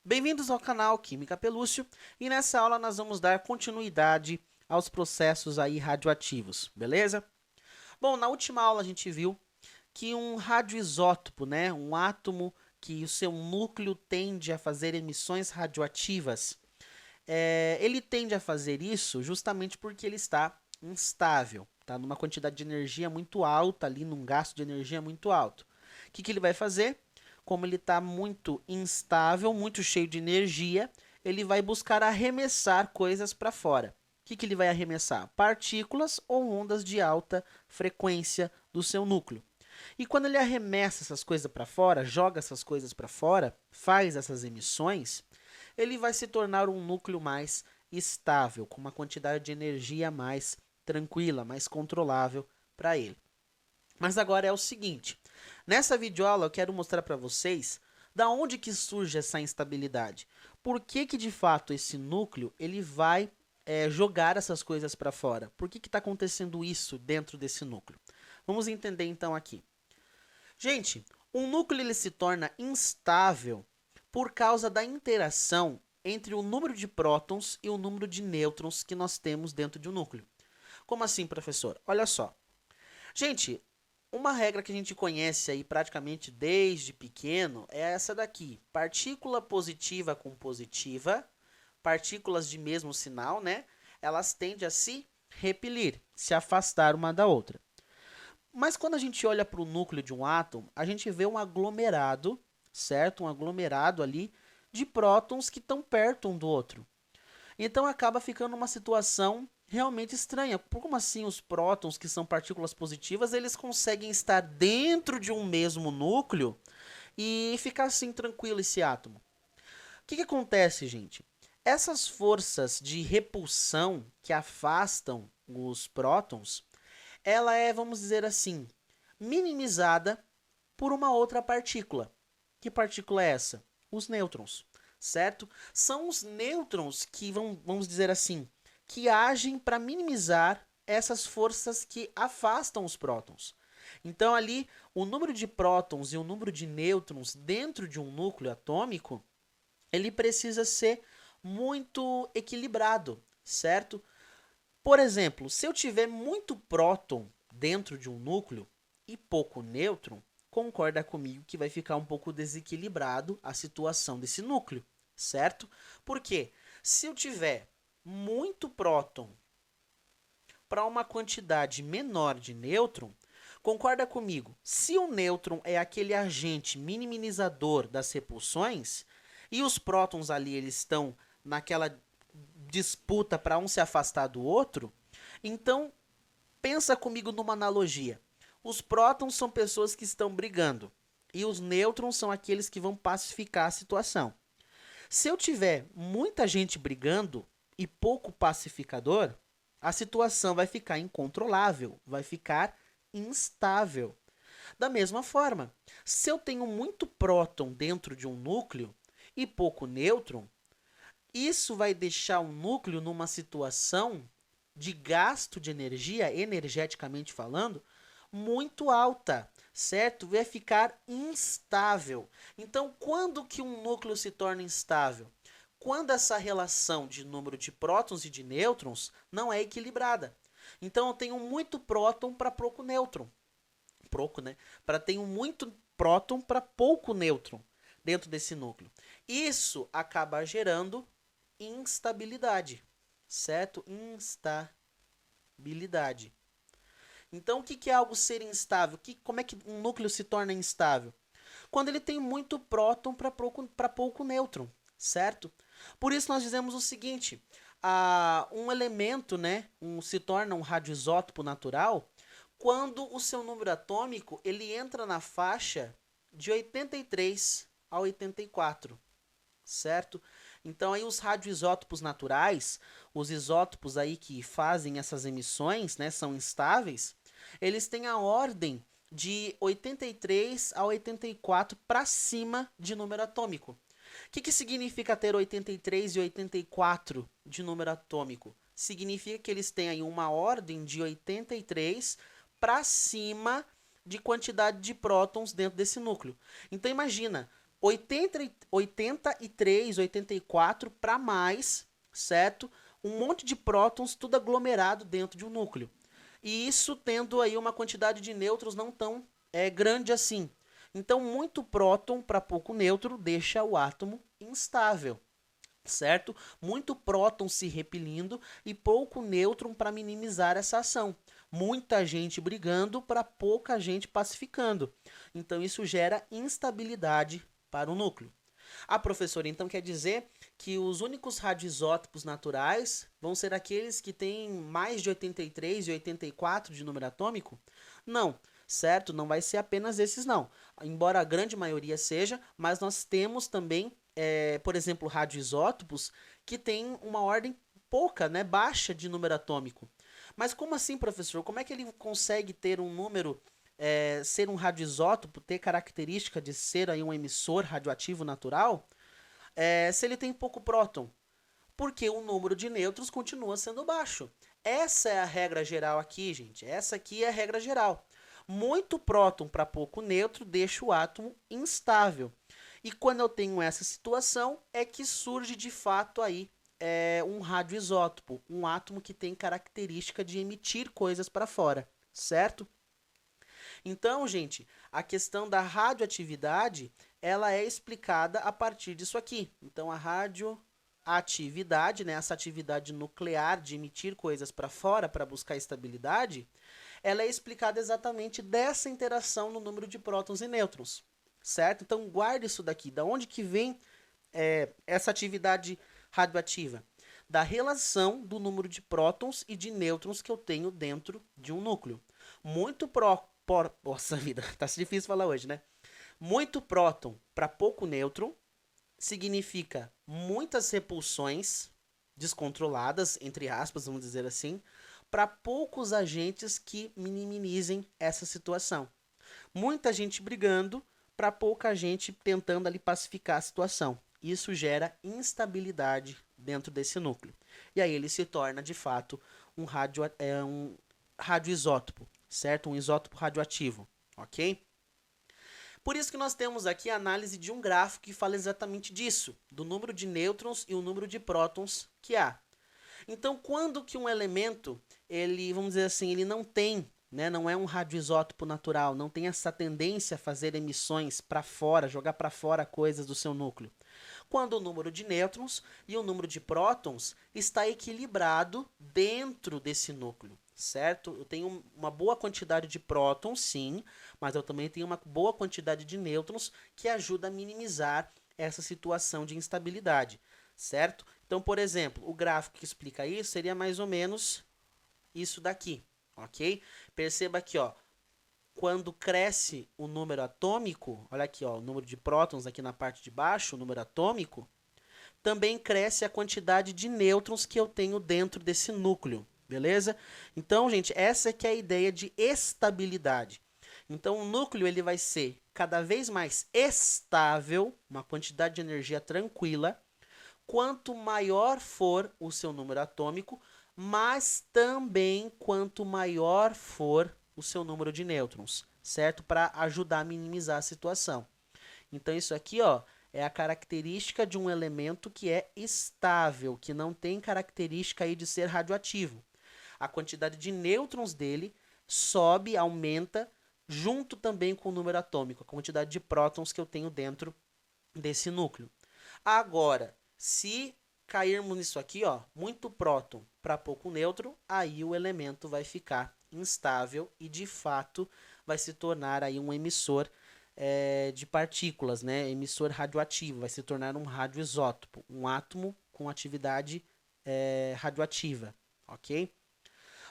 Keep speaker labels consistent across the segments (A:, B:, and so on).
A: Bem-vindos ao canal Química Pelúcio e nessa aula nós vamos dar continuidade aos processos aí radioativos, beleza? Bom, na última aula a gente viu que um radioisótopo, né, um átomo que o seu núcleo tende a fazer emissões radioativas, ele tende a fazer isso justamente porque ele está instável, tá numa quantidade de energia muito alta ali, num gasto de energia muito alto. O que ele vai fazer? Como ele está muito instável, muito cheio de energia, ele vai buscar arremessar coisas para fora. O que ele vai arremessar? Partículas ou ondas de alta frequência do seu núcleo. E quando ele arremessa essas coisas para fora, joga essas coisas para fora, faz essas emissões, ele vai se tornar um núcleo mais estável, com uma quantidade de energia mais tranquila, mais controlável para ele. Mas agora é o seguinte, nessa videoaula eu quero mostrar para vocês da onde que surge essa instabilidade. Por que de fato esse núcleo ele vai jogar essas coisas para fora? Por que está acontecendo isso dentro desse núcleo? Vamos entender então aqui. Gente, um núcleo ele se torna instável por causa da interação entre o número de prótons e o número de nêutrons que nós temos dentro de um núcleo. Como assim, professor? Olha só. Gente, uma regra que a gente conhece aí praticamente desde pequeno é essa daqui. Partícula positiva com positiva, partículas de mesmo sinal, né? Elas tendem a se repelir, se afastar uma da outra. Mas quando a gente olha para o núcleo de um átomo, a gente vê um aglomerado, certo? Um aglomerado ali de prótons que estão perto um do outro. Então acaba ficando uma situação realmente estranha. Como assim os prótons, que são partículas positivas, eles conseguem estar dentro de um mesmo núcleo e ficar assim tranquilo esse átomo? O que acontece, gente? Essas forças de repulsão que afastam os prótons, ela é, vamos dizer assim, minimizada por uma outra partícula. Que partícula é essa? Os nêutrons, certo? São os nêutrons que vamos dizer assim, que agem para minimizar essas forças que afastam os prótons. Então ali, o número de prótons e o número de nêutrons dentro de um núcleo atômico, ele precisa ser muito equilibrado, certo? Por exemplo, se eu tiver muito próton dentro de um núcleo e pouco nêutron, concorda comigo que vai ficar um pouco desequilibrado a situação desse núcleo, certo? Porque se eu tiver muito próton para uma quantidade menor de nêutron, concorda comigo, se o nêutron é aquele agente minimizador das repulsões e os prótons ali eles estão naquela disputa para um se afastar do outro, então pensa comigo numa analogia. Os prótons são pessoas que estão brigando e os nêutrons são aqueles que vão pacificar a situação. Se eu tiver muita gente brigando e pouco pacificador, a situação vai ficar incontrolável, vai ficar instável. Da mesma forma, se eu tenho muito próton dentro de um núcleo e pouco nêutron, isso vai deixar o núcleo numa situação de gasto de energia, energeticamente falando, muito alta, certo? Vai ficar instável. Então, quando que um núcleo se torna instável? Quando essa relação de número de prótons e de nêutrons não é equilibrada. Então, eu tenho muito próton para pouco nêutron. Pouco, né? Para tenho muito próton para pouco nêutron dentro desse núcleo. Isso acaba gerando instabilidade, certo? Instabilidade. Então, o que é algo ser instável? Como é que um núcleo se torna instável? Quando ele tem muito próton para pouco nêutron, certo? Por isso nós dizemos o seguinte, um elemento, né, se torna um radioisótopo natural quando o seu número atômico ele entra na faixa de 83 a 84, certo? Então aí os radioisótopos naturais, os isótopos aí que fazem essas emissões, né, são instáveis, eles têm a ordem de 83 a 84 para cima de número atômico. O que significa ter 83 e 84 de número atômico? Significa que eles têm aí uma ordem de 83 para cima de quantidade de prótons dentro desse núcleo. Então imagina, 83, 84 para mais, certo? Um monte de prótons, tudo aglomerado dentro de um núcleo. E isso tendo aí uma quantidade de nêutrons não tão grande assim. Então, muito próton para pouco nêutron deixa o átomo instável, certo? Muito próton se repelindo e pouco nêutron para minimizar essa ação. Muita gente brigando para pouca gente pacificando. Então, isso gera instabilidade para o núcleo. Ah, professor, então quer dizer que os únicos radioisótopos naturais vão ser aqueles que têm mais de 83 e 84 de número atômico? Não, certo? Não vai ser apenas esses, não. Embora a grande maioria seja, mas nós temos também, por exemplo, radioisótopos que têm uma ordem pouca, né, baixa de número atômico. Mas como assim, professor? Como é que ele consegue ter um número ser um radioisótopo, ter característica de ser aí um emissor radioativo natural, se ele tem pouco próton? Porque o número de nêutrons continua sendo baixo. Essa é a regra geral aqui, gente. Essa aqui é a regra geral. Muito próton para pouco nêutron deixa o átomo instável. E quando eu tenho essa situação, é que surge de fato aí um radioisótopo, um átomo que tem característica de emitir coisas para fora, certo? Então, gente, a questão da radioatividade, ela é explicada a partir disso aqui. Então, a radioatividade, né, essa atividade nuclear de emitir coisas para fora para buscar estabilidade, ela é explicada exatamente dessa interação no número de prótons e nêutrons, certo? Então, guarde isso daqui. Da onde que vem essa atividade radioativa? Da relação do número de prótons e de nêutrons que eu tenho dentro de um núcleo. Muito nossa vida, tá difícil falar hoje, né? Muito próton para pouco nêutron significa muitas repulsões descontroladas, entre aspas, vamos dizer assim, para poucos agentes que minimizem essa situação. Muita gente brigando para pouca gente tentando ali pacificar a situação. Isso gera instabilidade dentro desse núcleo. E aí ele se torna, de fato, um radioisótopo, certo? Um isótopo radioativo, ok? Por isso que nós temos aqui a análise de um gráfico que fala exatamente disso, do número de nêutrons e o número de prótons que há. Então, quando que um elemento, ele, vamos dizer assim, ele não tem, né, não é um radioisótopo natural, não tem essa tendência a fazer emissões para fora, jogar para fora coisas do seu núcleo. Quando o número de nêutrons e o número de prótons está equilibrado dentro desse núcleo, certo? Eu tenho uma boa quantidade de prótons, sim, mas eu também tenho uma boa quantidade de nêutrons que ajuda a minimizar essa situação de instabilidade, certo? Então, por exemplo, o gráfico que explica isso seria mais ou menos isso daqui, ok? Perceba aqui, ó, quando cresce o número atômico, olha aqui, ó, o número de prótons aqui na parte de baixo, o número atômico, também cresce a quantidade de nêutrons que eu tenho dentro desse núcleo, beleza? Então, gente, essa que é a ideia de estabilidade. Então, o núcleo ele vai ser cada vez mais estável, uma quantidade de energia tranquila. Quanto maior for o seu número atômico, mas também quanto maior for o seu número de nêutrons, certo? Para ajudar a minimizar a situação. Então, isso aqui, ó, é a característica de um elemento que é estável, que não tem característica aí de ser radioativo. A quantidade de nêutrons dele sobe, aumenta, junto também com o número atômico, a quantidade de prótons que eu tenho dentro desse núcleo. Agora, se cairmos nisso aqui, ó, muito próton para pouco nêutron, aí o elemento vai ficar instável e de fato vai se tornar aí um emissor de partículas, né? Emissor radioativo, vai se tornar um radioisótopo, um átomo com atividade radioativa, ok?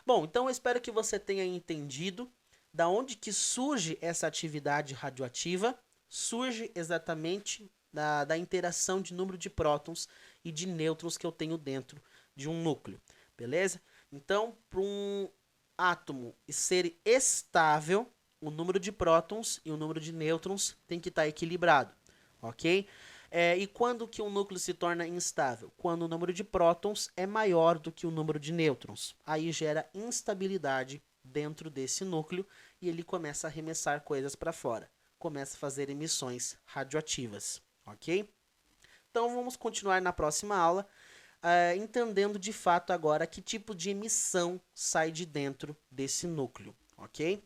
A: Bom, então eu espero que você tenha entendido da onde que surge essa atividade radioativa. Surge exatamente da interação de número de prótons e de nêutrons que eu tenho dentro de um núcleo, beleza? Então, para um átomo ser estável, o número de prótons e o número de nêutrons tem que estar equilibrado, ok? E quando que um núcleo se torna instável? Quando o número de prótons é maior do que o número de nêutrons. Aí gera instabilidade dentro desse núcleo e ele começa a arremessar coisas para fora. começa a fazer emissões radioativas, ok? Então vamos continuar na próxima aula, entendendo de fato agora que tipo de emissão sai de dentro desse núcleo, ok?